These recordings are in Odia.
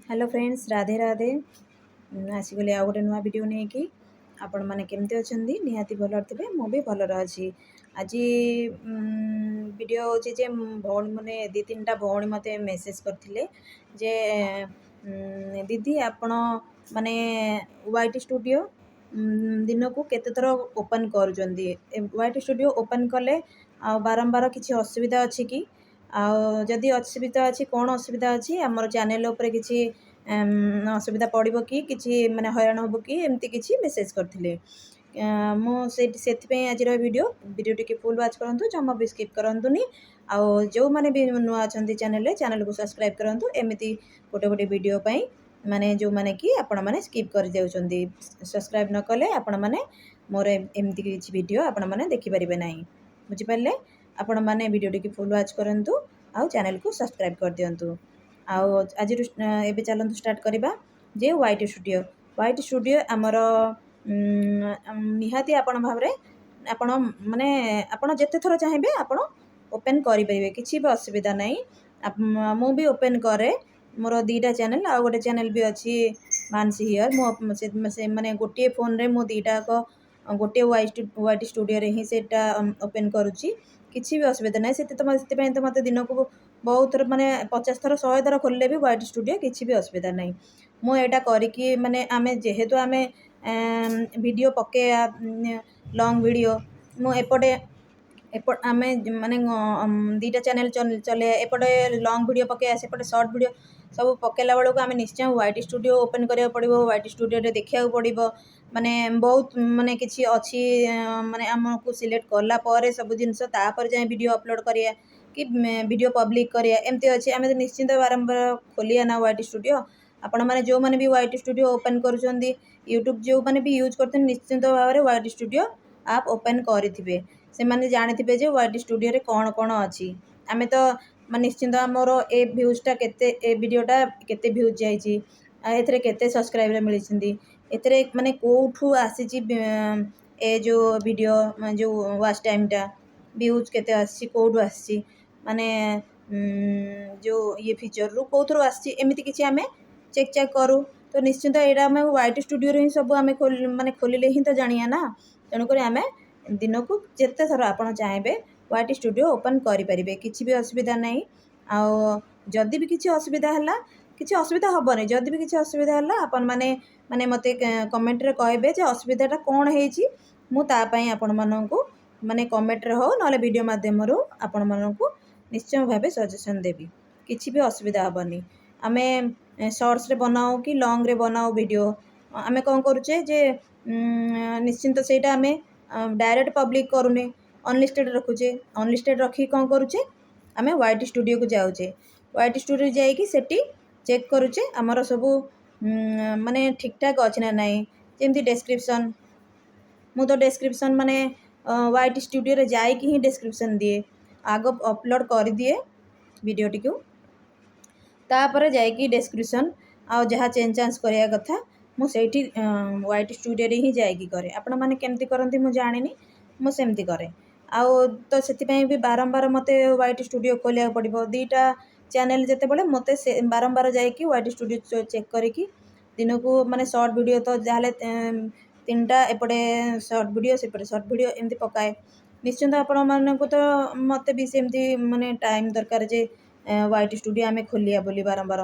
Hello friends, Radhe Radhe. आसिगली आउ गोटे नुआ वीडियो नहीं कि आपण मैंने केमती अच्छा निहाती भल थे मुझे भलर अच्छी आज वीडियो होचे जे भौणी मैंने दी तीन टा भौणी मत मेसेज करते जे दीदी आपण माने वाईटी स्टूडियो दिन को केते थर ओपन करुँच वाईटी स्टूडियो ओपन कले बारंबार किसी असुविधा अच्छी कि जदि असुविधा अच्छी कौन असुविधा अच्छी आमर चैनल उपर किसी असुविधा पड़ो कि किसी माने हैरान हम कि एमती किसी मेसेज करते मुझे आज वीडियो टी फुल वाच करूँ जमा भी स्किप करतुनि आउ जो मैंने भी नुआ अच्छा चैनल को सब्सक्राइब करूँ एमती गोटे गोटे वीडियो माने जो मैंने कि आपण मैंने स्किप कर जाउछंदी सब्सक्राइब न कले आपण मैंने मोर एमती किसी वीडियो आपण मैंने देखिपारे ना बुझिपारे आपण मैंने वीडियो टी फुल वाच करूँ आउ चैनल को सब्सक्राइब कर दिंतु आज एबे चलतु स्टार्ट करवा जे वाईटी स्टूडियो आमर निहाती आपण भाव आपण माने आपण जेते थर चाहिए आपण ओपन करें किसी भी असुविधा नहीं मु भी ओपन करे मोर दीटा चैनल आ गोटे चैनल भी अच्छी मानसी हियर मो माने गोटे फोन रे मो दीटा गोटे वाईटी स्टूडियो रे ही सेटा ओपन करुच्ची किसी भी असुविधा ना तो मत दिन को बहुत थर माने 50 थर 100 थर खोलिले भी वाईटी स्टूडियो किसी भी असुविधा नहीं मुझा करी माने आमे जेहेतु आमे वीडियो पके लॉन्ग वीडियो मुझे आमे माने दीटा चैनल चले एपटे लॉन्ग वीडियो पके सेपटे शॉर्ट वीडियो सब पकेला बेलू आम निश्चय वाईटी स्टूडियो ओपन करा पड़ो वाईटी स्टूडियो देखा पड़ो माने बहुत माने किसी अच्छी माने आमको सिलेक्ट कला सब जिनस जाए वीडियो अपलोड करिया कि वीडियो पब्लिक करिया एमती अच्छे आम निश्चिंत बारंबार खोलिया ना वाईटी स्टूडियो आपण मैंने जो मैंने भी वाईटी स्टूडियो ओपन करुँच यूट्यूब जो मैंने भी यूज करते निश्चिंत भाव में वाईटी स्टूडियो आप ओपन करेंगे से मैंने जानते जे वाईटी स्टूडियो रे कौन कौन अच्छी आम तो निश्चिंत मोर ए भ्यूजटा के वीडियोटा केते भ्यूज जाइए केते सब्सक्राइबर मिली एथरे माने कोठू आसी ए जो वीडियो जो वाच टाइमटा भ्यूज केते आसी कोठू आसी माने जो ये फीचर रु कौथर आमती किसी आम चेक चेक करूँ तो निश्चिंत यहाँ आम वाईटी स्टूडियो ही सब आम माने खोलिले ही तो जानिया ना तेणुक आम दिन को जिते थर आप चाहिए वाईटी स्टूडियो ओपन करेंगे किसी भी असुविधा नहीं आदि भी किसी असुविधा है किसी असुविधा हेनी जदि भी किसी असुविधा है आपण मैंने माने मत कमेंट रे कहबे जे असुविधाटा कौन है मुझे आपण मानू माने कमेंट रे हो ना वीडियो मध्यम आपण मानू निश्चय भाव सजेसन देवी किसी भी असुविधा हेनी आम शॉर्ट्स रे बनाओ कि लॉन्ग रे बनाओ वीडियो आम कौन करुचे जे निश्चिंत सेटा आम डायरेक्ट पब्लिक करूने अनलिस्टेड रखुचे अनलिस्टेड रखी कौन करुचे आम वाईटी स्टूडियो को जाऊे वाईटी स्टूडियो जाइए सेठी चेक करुचे आमर सबू माने ठीक ठाक अच्छी ना नाई जमी डेस्क्रिप्शन मु तो डेस्क्रिप्शन माने वाईटी स्टूडियो रे जाइए ही डेस्क्रिप्शन दिए आग अपलोड कर दिए वीडियोटी को तापर जाइए डेस्क्रिप्शन आ जहाँ चेंज चांज कराया कथा मुझे वाईटी स्टूडियो रे ही जाइए करे आपण मैंने केमती करती मुझे जानी मुझे करे आउ तो से भी बारंबार मत वाईटी स्टूडियो खोलिया पड़ो दीटा चैनल जिते बड़े मत बारंबार जाइए वाईटी स्टूडियो चेक करी दिन को माने शॉर्ट वीडियो तो जहाँ तीन टा एपटे शॉर्ट वीडियो सेपटे शॉर्ट वीडियो एमती पकाए निश्चिंत आपण मानक तो मत भी सेमती माने टाइम दरकार जे वाईटी स्टूडियो आम खोलिया बोली बारंबार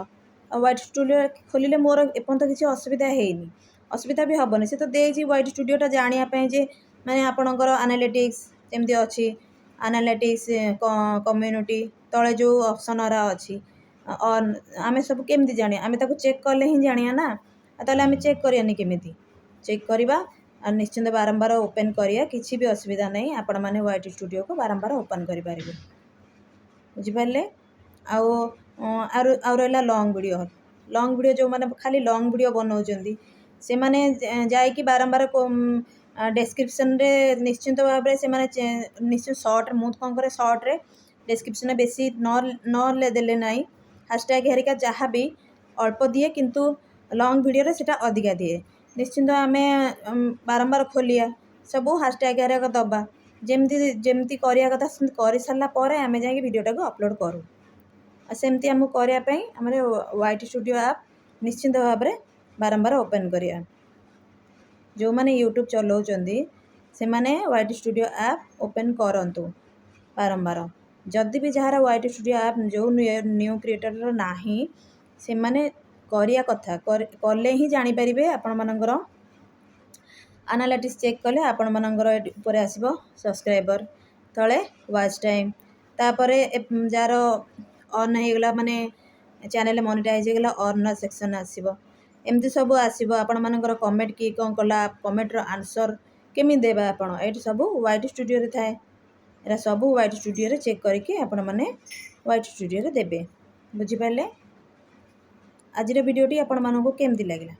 वाईटी स्टूडियो खोलिले मोर एपर्यंत किसी असुविधा हैनी असुविधा भी हेनी से तो देजी वाईटी स्टूडियोटा जानापी जे मैंने आपणकर एनालिटिक्स जमी अच्छी एनालिटिक्स कम्युनिटी तले जो ऑप्शन रा अच्छी आम सब केमती जाने आम चेक कले ही जानिया ना ताले आम चेक करानी केमी चेक करवा निश्चिंत बारंबार ओपन करिया किसी भी असुविधा नहीं आपण मैंने वाईटी स्टूडियो को बारंबार ओपन करेंगे बुझिपारे आउ रहा लॉन्ग वीडियो जो मैंने खाली लॉन्ग वीडियो बनाऊँ से मैंने जाइए बारंबार डेस्क्रिप्शन रे निश्चिंत भाव से निश्चित शॉर्ट मुझ कौन करे शॉर्ट रे डेस्क्रिप्शन बेसी न देले नाई हैशटैग हेरिका जहाँ भी अल्प दिए किंतु लॉन्ग वीडियो रे सेटा अधिका दिए निश्चिंत आम बारंबार खोलिया सब हैशटैग हेरिका दबा जमती जमती करिया कथा कर सारा पर आम जाए वीडियोटा को अपलोड करूँ सेमती आमको करने वाईटी स्टूडियो आप ନିଶ୍ଚିନ୍ତ ଭାବରେ ବାରମ୍ବାର ଓପେନ୍ କରିବା। ଯେଉଁମାନେ ୟୁଟ୍ୟୁବ୍ ଚଲାଉଛନ୍ତି ସେମାନେ YT ଷ୍ଟୁଡ଼ିଓ ଆପ୍ ଓପେନ୍ କରନ୍ତୁ ବାରମ୍ବାର। ଯଦି ବି ଯାହାର YT ଷ୍ଟୁଡ଼ିଓ ଆପ୍ ଯେଉଁ ନ୍ୟୁ କ୍ରିଏଟରର ନାହିଁ ସେମାନେ କରିବା କଥା, କଲେ ହିଁ ଜାଣିପାରିବେ। ଆପଣମାନଙ୍କର ଆନାଲିଟିକ୍ସ ଚେକ୍ କଲେ ଆପଣମାନଙ୍କର ଉପରେ ଆସିବ ସବସ୍କ୍ରାଇବର, ତଳେ ୱାଚ୍ ଟାଇମ୍, ତାପରେ ଯାହାର ଅନ୍ ହେଇଗଲା ମାନେ ଚ୍ୟାନେଲ୍ ମନିଟାଇଜ୍ ହେଇଗଲା ଅନ୍ ସେକ୍ସନ୍ ଆସିବ। ଏମିତି ସବୁ ଆସିବ। ଆପଣମାନଙ୍କର କମେଣ୍ଟ କିଏ କ'ଣ କଲା, କମେଣ୍ଟର ଆନ୍ସର୍ କେମିତି ଦେବା ଆପଣ, ଏଇଠି ସବୁ YT ଷ୍ଟୁଡ଼ିଓରେ ଥାଏ। ଏରା ସବୁ YT ଷ୍ଟୁଡ଼ିଓରେ ଚେକ୍ କରିକି ଆପଣମାନେ YT ଷ୍ଟୁଡ଼ିଓରେ ଦେବେ। ବୁଝିପାରିଲେ? ଆଜିର ଭିଡ଼ିଓଟି ଆପଣମାନଙ୍କୁ କେମିତି ଲାଗିଲା?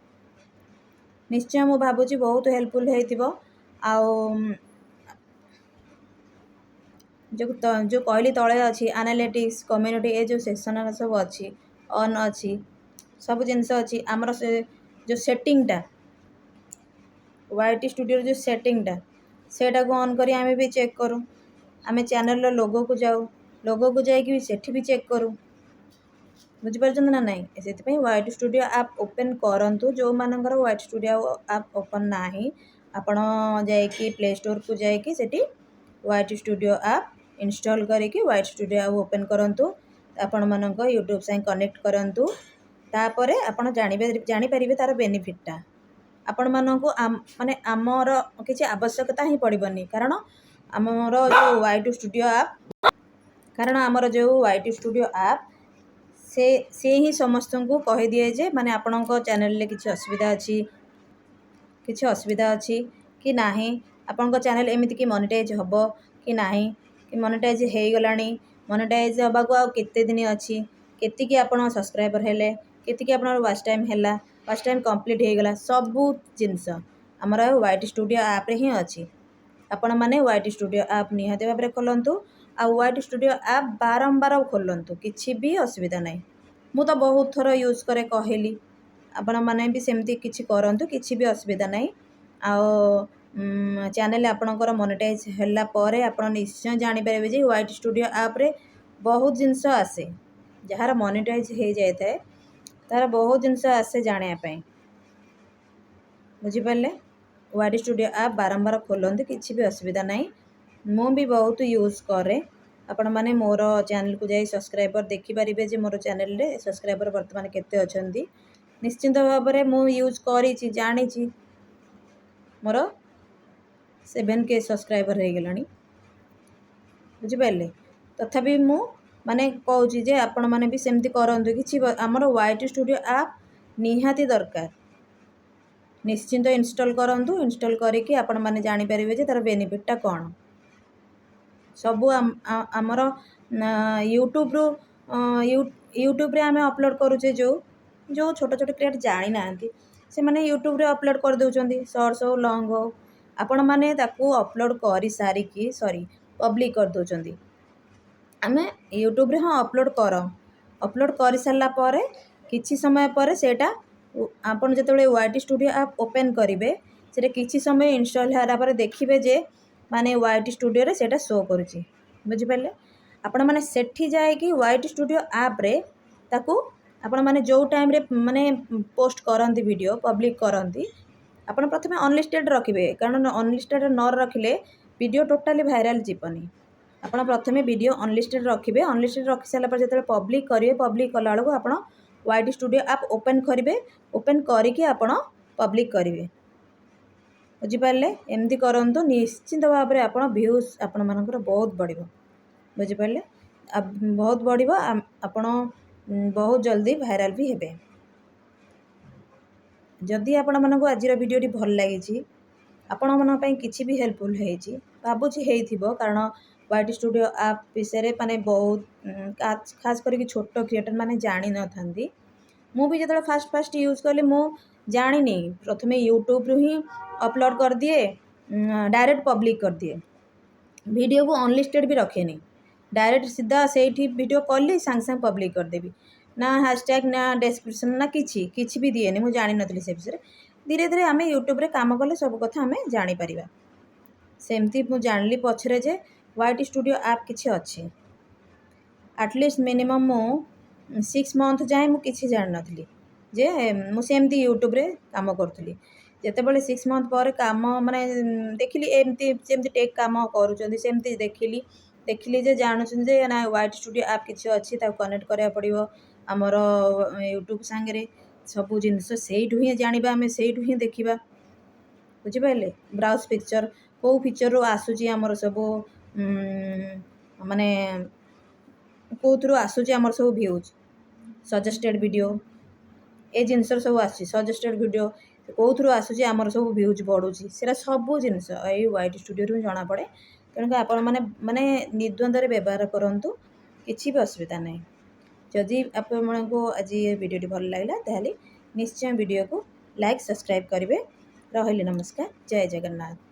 ନିଶ୍ଚୟ ମୁଁ ଭାବୁଛି ବହୁତ ହେଲ୍ପଫୁଲ୍ ହେଇଥିବ। ଆଉ ଯେଉଁ କହିଲି ତଳେ ଅଛି ଆନାଲିଟିକ୍ସ, କମ୍ୟୁନିଟି, ଏ ଯେଉଁ ସେକ୍ସନ୍ ସବୁ ଅଛି, ଅନ୍ ଅଛି, ସବୁ ଜିନିଷ ଅଛି। ଆମର ସେ ଯେଉଁ ସେଟିଂଟା YT ଷ୍ଟୁଡ଼ିଓର ଯେଉଁ ସେଟିଂଟା ସେଇଟାକୁ ଅନ୍ କରି ଆମେ ବି ଚେକ୍ କରୁ। ଆମେ ଚ୍ୟାନେଲ୍ର ଲୋଗୋକୁ ଯାଉ, ଲୋଗୋକୁ ଯାଇକି ବି ସେଠି ବି ଚେକ୍ କରୁ। ବୁଝିପାରୁଛନ୍ତି ନା ନାହିଁ? ସେଥିପାଇଁ YT ଷ୍ଟୁଡ଼ିଓ ଆପ୍ ଓପେନ୍ କରନ୍ତୁ। ଯେଉଁମାନଙ୍କର YT ଷ୍ଟୁଡ଼ିଓ ଆପ୍ ଓପନ୍ ନାହିଁ ଆପଣ ଯାଇକି ପ୍ଲେ ଷ୍ଟୋର୍କୁ ଯାଇକି ସେଠି YT ଷ୍ଟୁଡ଼ିଓ ଆପ୍ ଇନଷ୍ଟଲ୍ କରିକି YT ଷ୍ଟୁଡ଼ିଓ ଆପ୍ ଓପେନ୍ କରନ୍ତୁ। ଆପଣମାନଙ୍କ ୟୁଟ୍ୟୁବ୍ ସାଙ୍ଗେ କନେକ୍ଟ କରନ୍ତୁ। ତାପରେ ଆପଣ ଜାଣିପାରିବେ ତା'ର ବେନିଫିଟ୍ଟା। ଆପଣମାନଙ୍କୁ ମାନେ ଆମର କିଛି ଆବଶ୍ୟକତା ହିଁ ପଡ଼ିବନି। କାରଣ ଆମର ଯେଉଁ YT ଷ୍ଟୁଡ଼ିଓ ଆପ୍ ସେ ହିଁ ସମସ୍ତଙ୍କୁ କହିଦିଏ ଯେ ମାନେ ଆପଣଙ୍କ ଚ୍ୟାନେଲ୍ରେ କିଛି ଅସୁବିଧା ଅଛି କି ନାହିଁ, ଆପଣଙ୍କ ଚ୍ୟାନେଲ୍ ଏମିତିକି ମନିଟାଇଜ୍ ହେବ କି ନାହିଁ, କି ମନିଟାଇଜ୍ ହେଇଗଲାଣି, ମନିଟାଇଜ୍ ହେବାକୁ ଆଉ କେତେ ଦିନ ଅଛି, କେତିକି ଆପଣ ସବସ୍କ୍ରାଇବର୍ ହେଲେ, କେତିକି ଆପଣଙ୍କର ୱାଚ୍ ଟାଇମ୍ ହେଲା, ୱାଚ୍ ଟାଇମ୍ କମ୍ପ୍ଲିଟ୍ ହେଇଗଲା, ସବୁ ଜିନିଷ ଆମର YT ଷ୍ଟୁଡ଼ିଓ ଆପ୍ରେ ହିଁ ଅଛି। ଆପଣମାନେ YT ଷ୍ଟୁଡ଼ିଓ ଆପ୍ ନିହାତି ଭାବରେ ଖୋଲନ୍ତୁ। ଆଉ YT ଷ୍ଟୁଡ଼ିଓ ଆପ୍ ବାରମ୍ବାର ଖୋଲନ୍ତୁ, କିଛି ବି ଅସୁବିଧା ନାହିଁ। ମୁଁ ତ ବହୁତ ଥର ୟୁଜ୍ କରେ କହିଲି, ଆପଣମାନେ ବି ସେମିତି କିଛି କରନ୍ତୁ, କିଛି ବି ଅସୁବିଧା ନାହିଁ। ଆଉ ଚ୍ୟାନେଲ୍ ଆପଣଙ୍କର ମନିଟାଇଜ୍ ହେଲା ପରେ ଆପଣ ନିଶ୍ଚୟ ଜାଣିପାରିବେ ଯେ YT ଷ୍ଟୁଡ଼ିଓ ଆପ୍ରେ ବହୁତ ଜିନିଷ ଆସେ। ଯାହାର ମନିଟାଇଜ୍ ହେଇଯାଇଥାଏ ତାର ବହୁତ ଜିନିଷ ଆସେ ଜାଣିବା ପାଇଁ। ବୁଝିପାରିଲେ? YT ଷ୍ଟୁଡ଼ିଓ ଆପ୍ ବାରମ୍ବାର ଖୋଲନ୍ତୁ, କିଛି ବି ଅସୁବିଧା ନାହିଁ। ମୁଁ ବି ବହୁତ ୟୁଜ୍ କରେ। ଆପଣମାନେ ମୋର ଚ୍ୟାନେଲ୍କୁ ଯାଇ ସବସ୍କ୍ରାଇବର୍ ଦେଖିପାରିବେ ଯେ ମୋର ଚ୍ୟାନେଲ୍ରେ ସବସ୍କ୍ରାଇବର୍ ବର୍ତ୍ତମାନ କେତେ ଅଛନ୍ତି। ନିଶ୍ଚିନ୍ତ ଭାବରେ ମୁଁ ୟୁଜ୍ କରିଛି, ଜାଣିଛି। ମୋର 7K ସବସ୍କ୍ରାଇବର୍ ହେଇଗଲାଣି। ବୁଝିପାରିଲେ? ତଥାପି ମୁଁ ମାନେ କହୁଛି ଯେ ଆପଣମାନେ ବି ସେମିତି କରନ୍ତୁ। ଆମର YT ଷ୍ଟୁଡ଼ିଓ ଆପ୍ ନିହାତି ଦରକାର। ନିଶ୍ଚିନ୍ତ ଇନଷ୍ଟଲ୍ କରନ୍ତୁ। ଇନଷ୍ଟଲ୍ କରିକି ଆପଣମାନେ ଜାଣିପାରିବେ ଯେ ତା'ର ବେନିଫିଟ୍ଟା କ'ଣ। ସବୁ ଆମର ୟୁଟ୍ୟୁବ୍ରେ ଆମେ ଅପଲୋଡ଼୍ କରୁଛେ। ଯେଉଁ ଛୋଟ ଛୋଟ କ୍ରିଏଟର୍ ଜାଣିନାହାନ୍ତି ସେମାନେ ୟୁଟ୍ୟୁବ୍ରେ ଅପଲୋଡ଼୍ କରିଦେଉଛନ୍ତି, ସର୍ଟସ୍ ହଉ ଲଙ୍ଗ୍ ହଉ। ଆପଣମାନେ ତାକୁ ଅପଲୋଡ଼୍ କରିସାରିକି ପବ୍ଲିକ୍ କରିଦେଉଛନ୍ତି। ଆମେ ୟୁଟ୍ୟୁବ୍ରେ ଅପଲୋଡ଼୍ କରିସାରିଲା ପରେ କିଛି ସମୟ ପରେ ସେଇଟା ଆପଣ ଯେତେବେଳେ YT ଷ୍ଟୁଡ଼ିଓ ଆପ୍ ଓପେନ୍ କରିବେ ସେଇଟା କିଛି ସମୟ ଇନଷ୍ଟଲ୍ ହେଲା ପରେ ଦେଖିବେ ଯେ ମାନେ YT ଷ୍ଟୁଡ଼ିଓରେ ସେଇଟା ଶୋ କରୁଛି। ବୁଝିପାରିଲେ? ଆପଣମାନେ ସେଠି ଯାଇକି YT ଷ୍ଟୁଡ଼ିଓ ଆପ୍ରେ ତାକୁ ଆପଣମାନେ ଯେଉଁ ଟାଇମ୍ରେ ମାନେ ପୋଷ୍ଟ କରନ୍ତି, ଭିଡ଼ିଓ ପବ୍ଲିକ୍ କରନ୍ତି, ଆପଣ ପ୍ରଥମେ ଅନଲିଷ୍ଟେଡ଼୍ ରଖିବେ। କାରଣ ଅନଲିଷ୍ଟେଡ଼୍ ନ ରଖିଲେ ଭିଡ଼ିଓ ଟୋଟାଲି ଭାଇରାଲ୍ ଯିବନି। ଆପଣ ପ୍ରଥମେ ଭିଡ଼ିଓ ଅନଲିଷ୍ଟେଡ଼୍ ରଖିବେ। ଅନଲିଷ୍ଟେଡ଼୍ ରଖିସାରିଲା ପରେ ଯେତେବେଳେ ପବ୍ଲିକ୍ କରିବେ, ପବ୍ଲିକ୍ କଲାବେଳକୁ ଆପଣ YT ଷ୍ଟୁଡ଼ିଓ ଆପ୍ ଓପେନ୍ କରିବେ। ଓପେନ୍ କରିକି ଆପଣ ପବ୍ଲିକ୍ କରିବେ। ବୁଝିପାରିଲେ? ଏମିତି କରନ୍ତୁ। ନିଶ୍ଚିନ୍ତ ଭାବରେ ଆପଣ ଭ୍ୟୁଜ୍ ଆପଣମାନଙ୍କର ବହୁତ ବଢ଼ିବ। ବୁଝିପାରିଲେ? ବହୁତ ବଢ଼ିବ। ଆପଣ ବହୁତ ଜଲ୍ଦି ଭାଇରାଲ୍ ବି ହେବେ। ଯଦି ଆପଣମାନଙ୍କୁ ଆଜିର ଭିଡ଼ିଓଟି ଭଲ ଲାଗିଛି, ଆପଣମାନଙ୍କ ପାଇଁ କିଛି ବି ହେଲ୍ପଫୁଲ୍ ହେଇଛି, ଭାବୁଛି ହେଇଥିବ। କାରଣ YT ଷ୍ଟୁଡ଼ିଓ ଆପ୍ ବିଷୟରେ ମାନେ ବହୁତ ଖାସ୍ କରିକି ଛୋଟ କ୍ରିଏଟର୍ ମାନେ ଜାଣିନଥାନ୍ତି। ମୁଁ ବି ଯେତେବେଳେ ଫାଷ୍ଟ ୟୁଜ୍ କଲି ମୁଁ ଜାଣିନି। ପ୍ରଥମେ ୟୁଟ୍ୟୁବ୍ରୁ ହିଁ ଅପଲୋଡ଼୍ କରିଦିଏ, ଡାଇରେକ୍ଟ ପବ୍ଲିକ୍ କରିଦିଏ। ଭିଡ଼ିଓକୁ ଅନଲିଷ୍ଟେଡ଼୍ ବି ରଖେନି, ଡାଇରେକ୍ଟ ସିଧା ସେଇଠି ଭିଡ଼ିଓ କଲି ସାଙ୍ଗେ ସାଙ୍ଗେ ପବ୍ଲିକ୍ କରିଦେବି। ନା ହ୍ୟାଶ୍ଟ୍ୟାଗ୍, ନା ଡେସ୍କ୍ରିପ୍ସନ୍, ନା କିଛି ବି ଦିଏନି। ମୁଁ ଜାଣିନଥିଲି ସେ ବିଷୟରେ। ଧୀରେ ଧୀରେ ଆମେ ୟୁଟ୍ୟୁବ୍ରେ କାମ କଲେ ସବୁ କଥା ଆମେ ଜାଣିପାରିବା। ସେମିତି ମୁଁ ଜାଣିଲି ପଛରେ ଯେ YT ଷ୍ଟୁଡ଼ିଓ ଆପ୍ କିଛି ଅଛି। ଆଟଲିଷ୍ଟ ମିନିମମ୍ ମୁଁ 6 ମନ୍ଥ ଯାଏଁ ମୁଁ କିଛି ଜାଣିନଥିଲି। ଯେ ମୁଁ ସେମିତି ୟୁଟ୍ୟୁବରେ କାମ କରୁଥିଲି। ଯେତେବେଳେ 6 ମନ୍ଥ ପରେ କାମ ମାନେ ଦେଖିଲି ଏମିତି ଯେମିତି ଟେକ୍ କାମ କରୁଛନ୍ତି ସେମିତି ଦେଖିଲି ଯେ ଜାଣୁଛନ୍ତି ଯେ ନା ୱାଇଟି ଷ୍ଟୁଡ଼ିଓ ଆପ୍ କିଛି ଅଛି, ତାକୁ କନେକ୍ଟ କରିବାକୁ ପଡ଼ିବ ଆମର ୟୁଟ୍ୟୁବ୍ ସାଙ୍ଗରେ। ସବୁ ଜିନିଷ ସେଇଠୁ ହିଁ ଜାଣିବା, ଆମେ ସେଇଠୁ ହିଁ ଦେଖିବା, ବୁଝିପାରିଲେ। ବ୍ରାଉଜ୍ ପିକ୍ଚର, କେଉଁ ଫିଚରରୁ ଆସୁଛି ଆମର ସବୁ ମାନେ କେଉଁଥିରୁ ଆସୁଛି ଆମର ସବୁ ଭ୍ୟୁଜ୍, ସଜେଷ୍ଟେଡ଼ ଭିଡ଼ିଓ, ଏ ଜିନିଷର ସବୁ ଆସୁଛି। ସଜେଷ୍ଟେଡ଼ ଭିଡ଼ିଓ କେଉଁଥିରୁ ଆସୁଛି ଆମର ସବୁ ଭ୍ୟୁଜ୍ ବଢ଼ୁଛି, ସେଟା ସବୁ ଜିନିଷ ଏଇ ୱାଇଟି ଷ୍ଟୁଡ଼ିଓରୁ ହିଁ ଜଣାପଡ଼େ। ତେଣୁକରି ଆପଣମାନେ ନିର୍ଦ୍ୱନ୍ଦରେ ବ୍ୟବହାର କରନ୍ତୁ, କିଛି ବି ଅସୁବିଧା ନାହିଁ। ଯଦି ଆପଣମାନଙ୍କୁ ଆଜି ଏ ଭିଡ଼ିଓଟି ଭଲ ଲାଗିଲା ତାହେଲେ ନିଶ୍ଚୟ ଭିଡ଼ିଓକୁ ଲାଇକ୍ ସବସ୍କ୍ରାଇବ୍ କରିବେ। ରହିଲି, ନମସ୍କାର, ଜୟ ଜଗନ୍ନାଥ।